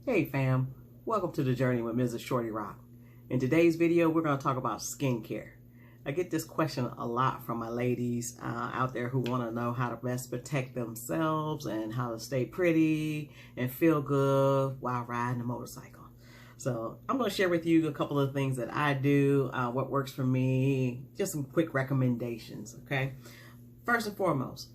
Hey fam, welcome to the journey with Mrs. Shorty Rock. In today's video, we're going to talk about skincare. I get this question a lot from my ladies out there who want to know how to best protect themselves and how to stay pretty and feel good while riding a motorcycle. So I'm going to share with you a couple of things that I do, what works for me, just some quick recommendations, okay? First and foremost,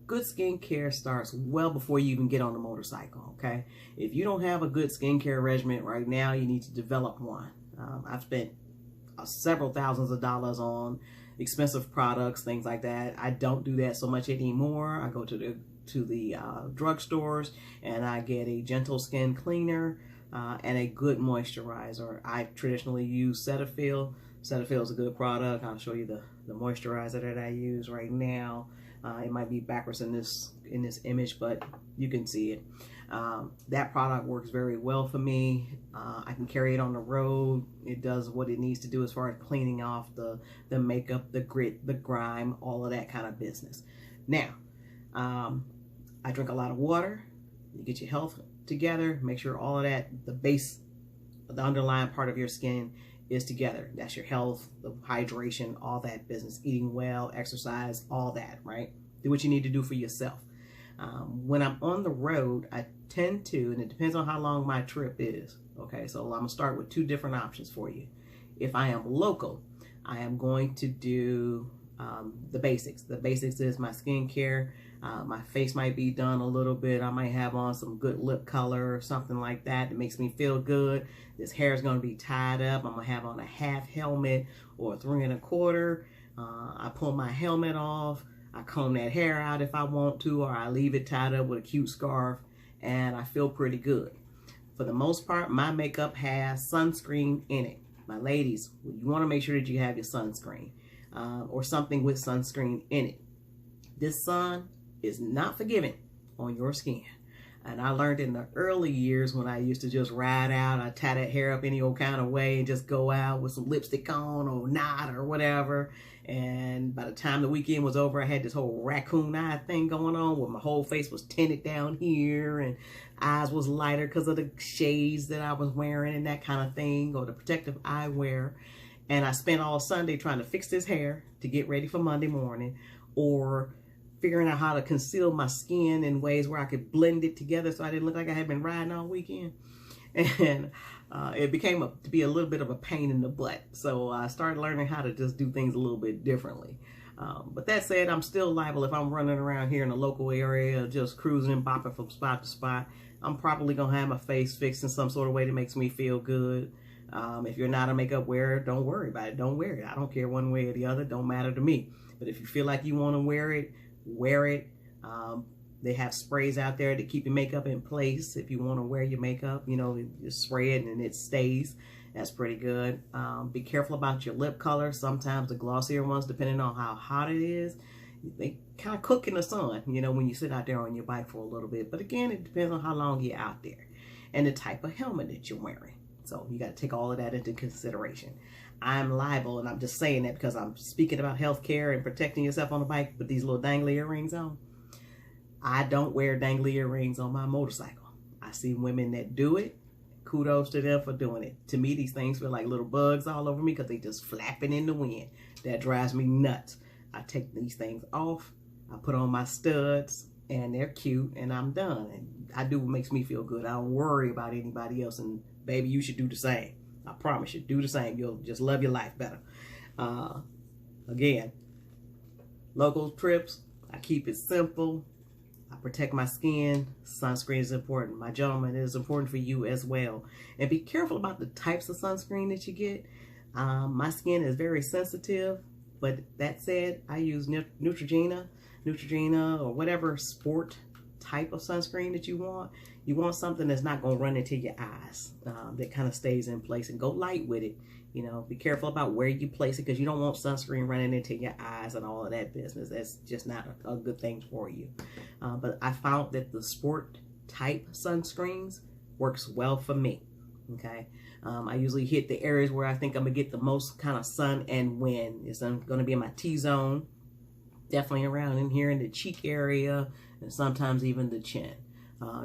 good skincare starts well before you even get on the motorcycle, okay? If you don't have a good skincare regimen right now, you need to develop one. I've spent several thousands of dollars on expensive products, things like that. I don't do that so much anymore. I go to the drugstores and I get a gentle skin cleaner and a good moisturizer. I traditionally use Cetaphil. Cetaphil is a good product. I'll show you the moisturizer that I use right now. It might be backwards in this image, but you can see it. That product works very well for me. I can carry it on the road. It does what it needs to do as far as cleaning off the makeup, the grit, the grime, all of that kind of business. Now, I drink a lot of water. You get your health together. Make sure all of that, the base, the underlying part of your skin is together. That's your health, the hydration, all that business, eating well, exercise, all that, right? Do what you need to do for yourself. When I'm on the road, I tend to, and it depends on how long my trip is, okay? So I'm gonna start with two different options for you. If I am local, I am going to do the basics. The basics is my skincare. My face might be done a little bit. I might have on some good lip color or something like that makes me feel good. This hair is going to be tied up. I'm going to have on a half helmet or a 3 1/4. I pull my helmet off. I comb that hair out if I want to, or I leave it tied up with a cute scarf, and I feel pretty good. For the most part, my makeup has sunscreen in it. My ladies, you want to make sure that you have your sunscreen or something with sunscreen in it. This sun is not forgiving on your skin. And I learned in the early years when I used to just ride out, I tie that hair up any old kind of way and just go out with some lipstick on or not or whatever. And by the time the weekend was over, I had this whole raccoon eye thing going on where my whole face was tinted down here and eyes was lighter because of the shades that I was wearing and that kind of thing, or the protective eyewear. And I spent all Sunday trying to fix this hair to get ready for Monday morning, or figuring out how to conceal my skin in ways where I could blend it together so I didn't look like I had been riding all weekend. And it became to be a little bit of a pain in the butt. So I started learning how to just do things a little bit differently. But that said, I'm still liable if I'm running around here in the local area, just cruising and bopping from spot to spot. I'm probably going to have my face fixed in some sort of way that makes me feel good. If you're not a makeup wearer, don't worry about it. Don't wear it. I don't care one way or the other. Don't matter to me. But if you feel like you want to wear it, wear it. They have sprays out there to keep your makeup in place. If you want to wear your makeup, you know, you spray it and it stays. That's pretty good. Be careful about your lip color. Sometimes the glossier ones, depending on how hot it is, they kind of cook in the sun, you know, when you sit out there on your bike for a little bit. But again, it depends on how long you're out there and the type of helmet that you're wearing. So you got to take all of that into consideration. I'm liable, and I'm just saying that because I'm speaking about healthcare and protecting yourself on the bike with these little dangly earrings on. I don't wear dangly earrings on my motorcycle. I see women that do it. Kudos to them for doing it. To me, these things feel like little bugs all over me because they just flapping in the wind. That drives me nuts. I take these things off. I put on my studs, and they're cute, and I'm done. And I do what makes me feel good. I don't worry about anybody else, and baby, you should do the same. I promise you, do the same. You'll just love your life better. Again, local trips, I keep it simple. I protect my skin. Sunscreen is important. My gentleman, it is important for you as well. And be careful about the types of sunscreen that you get. My skin is very sensitive, but that said, I use Neutrogena, or whatever sport type of sunscreen that you want. You want something that's not going to run into your eyes, that kind of stays in place, and go light with it. You know, be careful about where you place it because you don't want sunscreen running into your eyes and all of that business. That's just not a good thing for you. But I found that the sport type sunscreens works well for me. Okay. I usually hit the areas where I think I'm going to get the most kind of sun and wind. It's going to be in my T-zone, definitely around in here in the cheek area, and sometimes even the chin.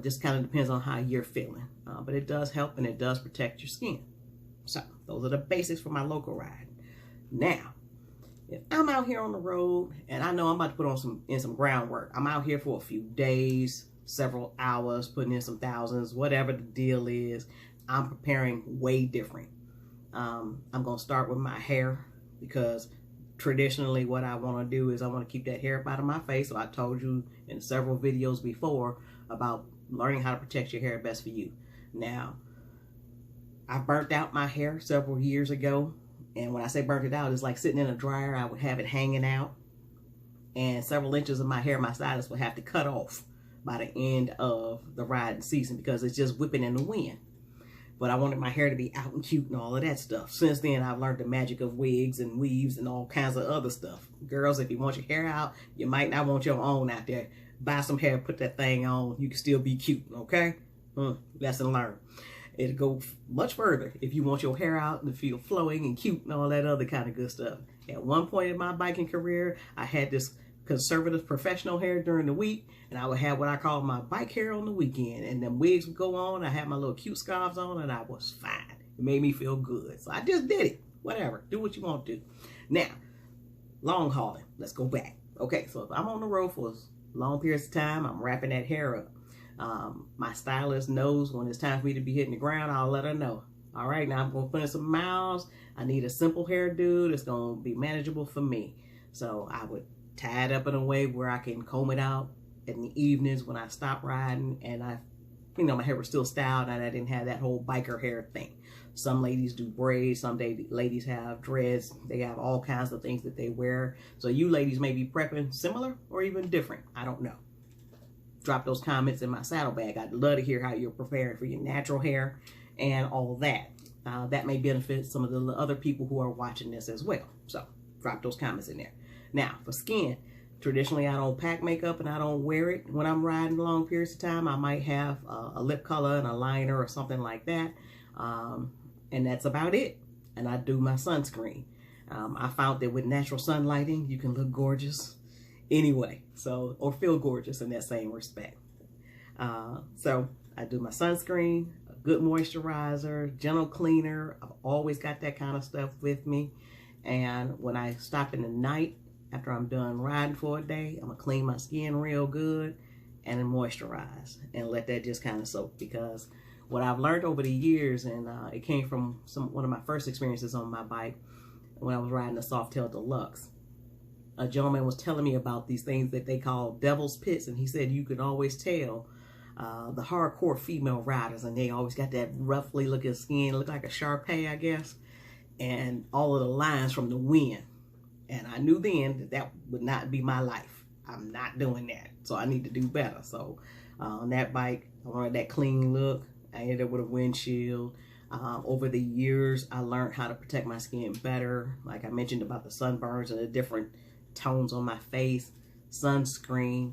Just kind of depends on how you're feeling. But it does help and it does protect your skin. So those are the basics for my local ride. Now, if I'm out here on the road and I know I'm about to put on some groundwork, I'm out here for a few days, several hours, putting in some thousands, whatever the deal is, I'm preparing way different. I'm going to start with my hair, because traditionally what I want to do is I want to keep that hair up out of my face. So I told you in several videos before about learning how to protect your hair best for you. Now, I burnt out my hair several years ago. And when I say burnt it out, it's like sitting in a dryer. I would have it hanging out. And several inches of my hair, my stylist would have to cut off by the end of the riding season because it's just whipping in the wind. But I wanted my hair to be out and cute and all of that stuff. Since then, I've learned the magic of wigs and weaves and all kinds of other stuff. Girls, if you want your hair out, you might not want your own out there. Buy some hair, put that thing on. You can still be cute, okay? Lesson learned. It'll go much further if you want your hair out and feel flowing and cute and all that other kind of good stuff. At one point in my biking career, I had this conservative professional hair during the week, and I would have what I call my bike hair on the weekend, and then wigs would go on. I had my little cute scarves on, and I was fine. It made me feel good, so I just did it. Whatever, do what you want to do. Now, long hauling, let's go back. Okay, so if I'm on the road for long periods of time, I'm wrapping that hair up. My stylist knows when it's time for me to be hitting the ground. I'll let her know. All right, now I'm going to put in some miles. I need a simple hairdo that's going to be manageable for me. So I would tie it up in a way where I can comb it out in the evenings when I stop riding, and my hair was still styled and I didn't have that whole biker hair thing. Some ladies do braids, some ladies have dreads. They have all kinds of things that they wear. So you ladies may be prepping similar or even different. I don't know. Drop those comments in my saddlebag. I'd love to hear how you're preparing for your natural hair and all that. That may benefit some of the other people who are watching this as well. So drop those comments in there. Now, for skin, traditionally I don't pack makeup and I don't wear it when I'm riding long periods of time. I might have a lip color and a liner or something like that. And that's about it. And I do my sunscreen. I found that with natural sunlighting, you can look gorgeous anyway, or feel gorgeous in that same respect. So I do my sunscreen, a good moisturizer, gentle cleaner. I've always got that kind of stuff with me. And when I stop in the night, after I'm done riding for a day, I'm gonna clean my skin real good and then moisturize and let that just kind of soak. Because what I've learned over the years, and it came from one of my first experiences on my bike when I was riding the Softail Deluxe. A gentleman was telling me about these things that they call devil's pits, and he said you could always tell the hardcore female riders, and they always got that roughly looking skin, look like a Shar-Pei, I guess, and all of the lines from the wind. And I knew then that that would not be my life. I'm not doing that, so I need to do better. So on that bike, I wanted that clean look. I ended up with a windshield. Over the years, I learned how to protect my skin better. Like I mentioned about the sunburns and the different tones on my face, sunscreen,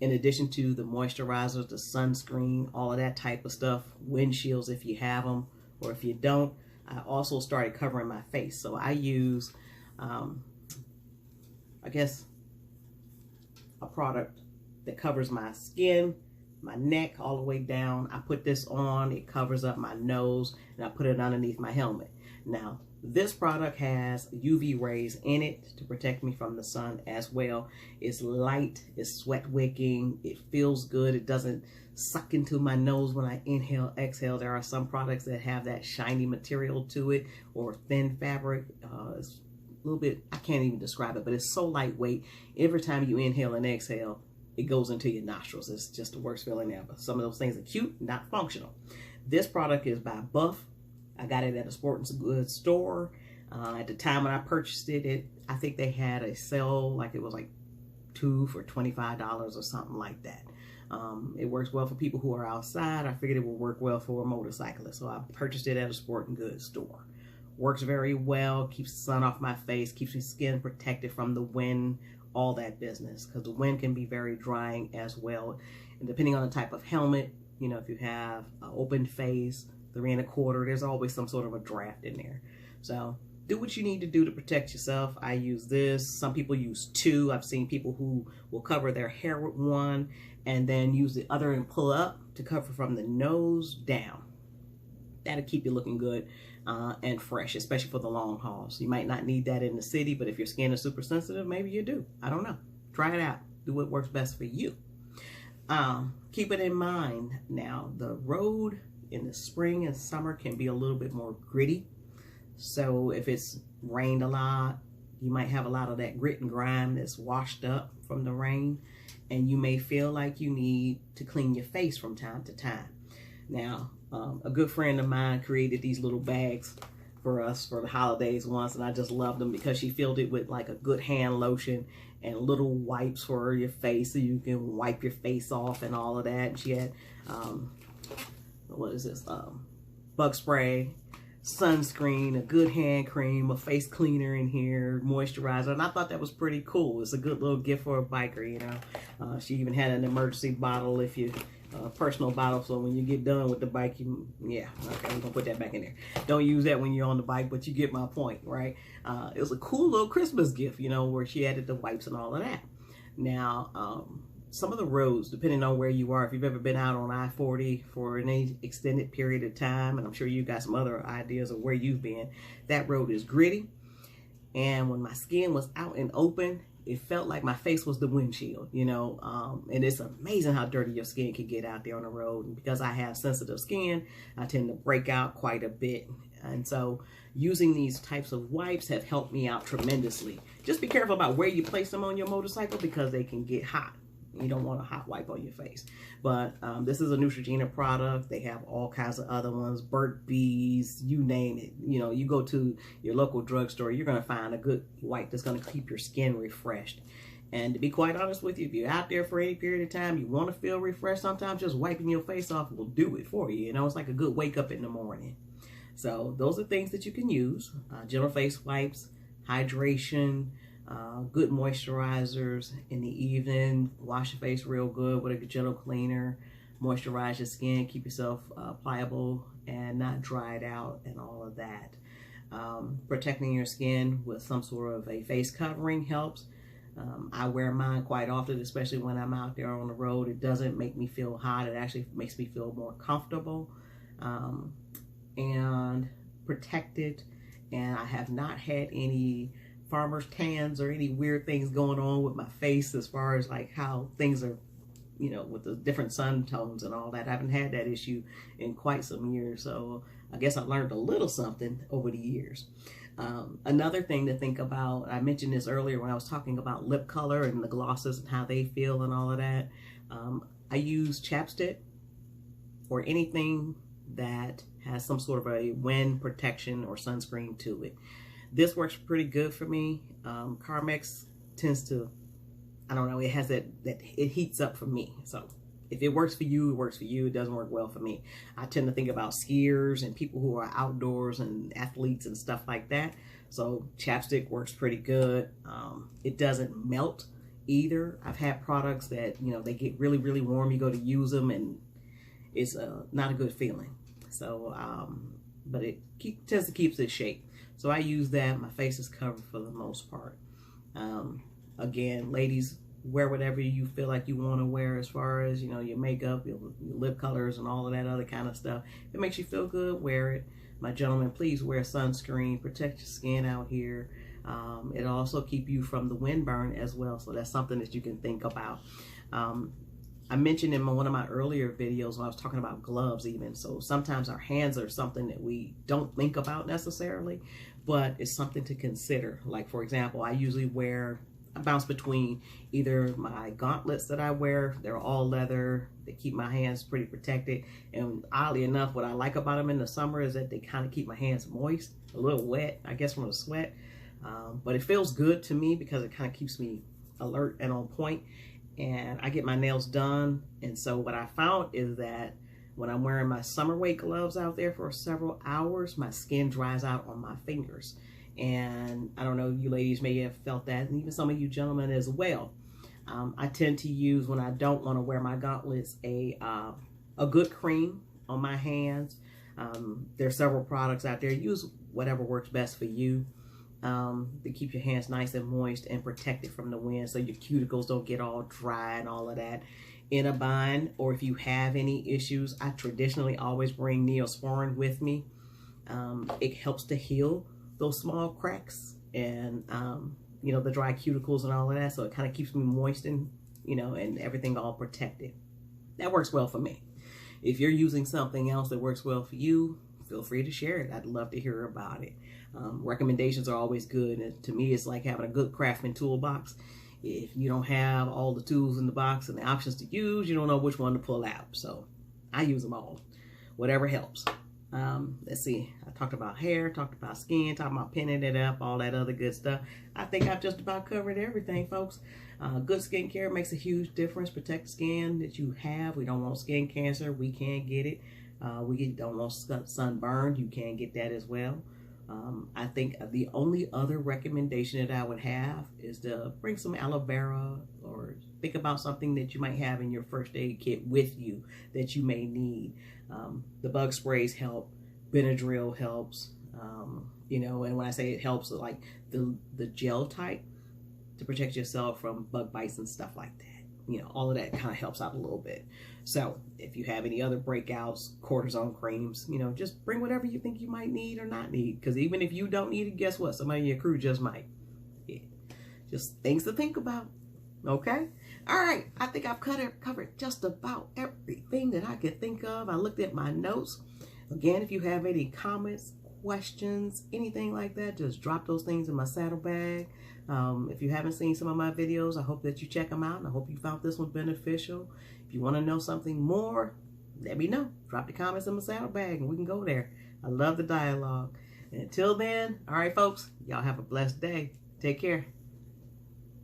in addition to the moisturizers, the sunscreen, all of that type of stuff, windshields if you have them, or if you don't. I also started covering my face. So I use, I guess, a product that covers my skin, my neck, all the way down. I put this on, it covers up my nose, and I put it underneath my helmet. Now, this product has UV rays in it to protect me from the sun as well. It's light, it's sweat wicking, it feels good, it doesn't suck into my nose when I inhale, exhale. There are some products that have that shiny material to it or thin fabric. It's a little bit, I can't even describe it, but it's so lightweight. Every time you inhale and exhale, it goes into your nostrils. It's just the worst feeling ever. Some of those things are cute, not functional. This product is by Buff. I got it at a sporting goods store. At the time when I purchased it, I think they had a sale, like it was like 2 for $25 or something like that. It works well for people who are outside. I figured it would work well for a motorcyclist, so I purchased it at a sporting goods store. Works very well, keeps the sun off my face, keeps my skin protected from the wind, all that business, because the wind can be very drying as well. And depending on the type of helmet, you know, if you have an open face, 3 1/4, there's always some sort of a draft in there. So do what you need to do to protect yourself. I use this. Some people use 2. I've seen people who will cover their hair with 1 and then use the other and pull up to cover from the nose down. That'll keep you looking good and fresh, especially for the long hauls. You might not need that in the city, but if your skin is super sensitive, maybe you do. I don't know. Try it out. Do what works best for you. Keep it in mind now, the road in the spring and summer can be a little bit more gritty. So if it's rained a lot, you might have a lot of that grit and grime that's washed up from the rain, and you may feel like you need to clean your face from time to time. Now, a good friend of mine created these little bags for us for the holidays once, and I just loved them because she filled it with like a good hand lotion and little wipes for your face so you can wipe your face off and all of that. And she had, what is this? Bug spray, sunscreen, a good hand cream, a face cleaner in here, moisturizer, and I thought that was pretty cool. It's a good little gift for a biker, you know. She even had an emergency bottle if you, personal bottle, so when you get done with the bike, yeah, okay, we're gonna put that back in there. Don't use that when you're on the bike, but you get my point, right? It was a cool little Christmas gift, you know, where she added the wipes and all of that. Now, some of the roads, depending on where you are, if you've ever been out on I-40 for any extended period of time, and I'm sure you got some other ideas of where you've been, that road is gritty. And when my skin was out and open, it felt like my face was the windshield, you know, and it's amazing how dirty your skin can get out there on the road. And because I have sensitive skin, I tend to break out quite a bit. And so using these types of wipes have helped me out tremendously. Just be careful about where you place them on your motorcycle because they can get hot. You don't want a hot wipe on your face. But this is a Neutrogena product. They have all kinds of other ones, Burt's Bees, you name it. You know, you go to your local drugstore, you're going to find a good wipe that's going to keep your skin refreshed. And to be quite honest with you, if you're out there for any period of time, you want to feel refreshed, sometimes just wiping your face off will do it for you. You know, it's like a good wake up in the morning. So those are things that you can use. Gentle face wipes, hydration, good moisturizers in the evening. Wash your face real good with a gentle cleaner. Moisturize your skin. Keep yourself pliable and not dried out and all of that. Protecting your skin with some sort of a face covering helps. I wear mine quite often, especially when I'm out there on the road. It doesn't make me feel hot. It actually makes me feel more comfortable and protected. And I have not had any farmer's tans or any weird things going on with my face as far as like how things are, you know, with the different sun tones and all that. I haven't had that issue in quite some years. So I guess I learned a little something over the years. Another thing to think about, I mentioned this earlier when I was talking about lip color and the glosses and how they feel and all of that. I use chapstick or anything that has some sort of a wind protection or sunscreen to it. This works pretty good for me. Carmex tends to, I don't know, it has that it heats up for me. So if it works for you, it works for you. It doesn't work well for me. I tend to think about skiers and people who are outdoors and athletes and stuff like that. So chapstick works pretty good. It doesn't melt either. I've had products that, you know, they get really, really warm. You go to use them and it's not a good feeling. So, but it tends to keep its shape. So I use that. My face is covered for the most part. Again, ladies, wear whatever you feel like you want to wear as far as, you know, your makeup, your lip colors and all of that other kind of stuff. If it makes you feel good, wear it. My gentlemen, please wear sunscreen. Protect your skin out here. It'll also keep you from the wind burn as well. So that's something that you can think about. I mentioned in one of my earlier videos when I was talking about gloves even. So sometimes our hands are something that we don't think about necessarily, but it's something to consider. Like, for example, I usually I bounce between either my gauntlets that I wear, they're all leather, they keep my hands pretty protected. And oddly enough, what I like about them in the summer is that they kind of keep my hands moist, a little wet, I guess from the sweat. But it feels good to me because it kind of keeps me alert and on point. And I get my nails done. And so what I found is that when I'm wearing my summer weight gloves out there for several hours, my skin dries out on my fingers. And I don't know, you ladies may have felt that, and even some of you gentlemen as well. I tend to use, when I don't want to wear my gauntlets, a good cream on my hands. There's several products out there. Use whatever works best for you. To keep your hands nice and moist and protected from the wind so your cuticles don't get all dry and all of that. in a bind or if you have any issues, I traditionally always bring Neosporin with me. It helps to heal those small cracks and, you know, the dry cuticles and all of that. So it kind of keeps me moist and, you know, and everything all protected. That works well for me. If you're using something else that works well for you, feel free to share it. I'd love to hear about it. Recommendations are always good. And to me, it's like having a good craftsman toolbox. If you don't have all the tools in the box and the options to use, you don't know which one to pull out. So I use them all. Whatever helps. Let's see. I talked about hair, talked about skin, talked about pinning it up, all that other good stuff. I think I've just about covered everything, folks. Good skincare makes a huge difference. Protect the skin that you have. We don't want skin cancer. We can't get it. We don't want sunburn. You can get that as well. I think the only other recommendation that I would have is to bring some aloe vera or think about something that you might have in your first aid kit with you that you may need. The bug sprays help. Benadryl helps. You know, and when I say it helps, like the gel type to protect yourself from bug bites and stuff like that. You know, all of that kind of helps out a little bit. So if you have any other breakouts, cortisone creams, you know, just bring whatever you think you might need or not need. Because even if you don't need it, guess what? Somebody in your crew just might. Yeah. Just things to think about. Okay? All right. I think I've covered just about everything that I could think of. I looked at my notes. Again, if you have any comments, questions, anything like that, just drop those things in my saddlebag. If you haven't seen some of my videos, I hope that you check them out, and I hope you found this one beneficial. If you want to know something more, let me know. Drop the comments in my saddlebag, and we can go there. I love the dialogue. And until then, all right, folks, y'all have a blessed day. Take care.